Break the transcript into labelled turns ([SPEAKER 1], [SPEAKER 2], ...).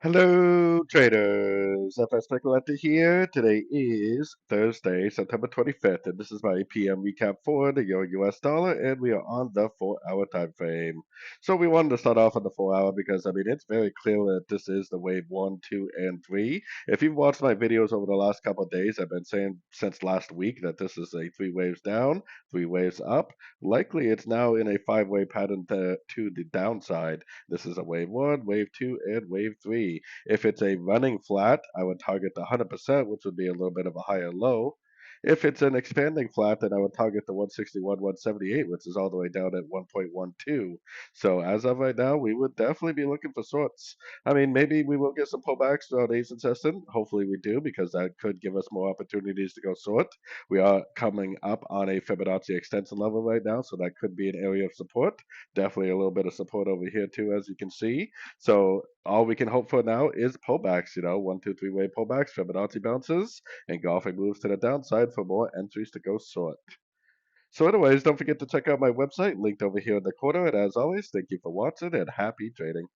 [SPEAKER 1] Hello, traders. FX Pip Collector here. Today is Thursday, September 25th, and this is my PM recap for the Euro US dollar, and we are on the 4-hour time frame. So we wanted to start off on the 4 hour because I mean it's very clear that this is the wave 1, 2, and 3. If you've watched my videos over the last couple of days, I've been saying since last week that this is a 3 waves down, 3 waves up. Likely, it's now in a 5-way pattern to the downside. This is a wave 1, wave 2, and wave 3. If it's a running flat, I would target the 100%, which would be a little bit of a higher low. If it's an expanding flat, then I would target the 161, 178, which is all the way down at 1.12. So as of right now, we would definitely be looking for sorts. I mean, maybe we will get some pullbacks throughout Asian session. Hopefully we do, because that could give us more opportunities to go short. We are coming up on a Fibonacci extension level right now, so that could be an area of support. Definitely a little bit of support over here too, as you can see. So all we can hope for now is pullbacks, 1, 2, 3 way pullbacks, Fibonacci bounces, and golfing moves to the downside for more entries to go short. So anyways, don't forget to check out my website linked over here in the corner. And as always, thank you for watching and happy trading.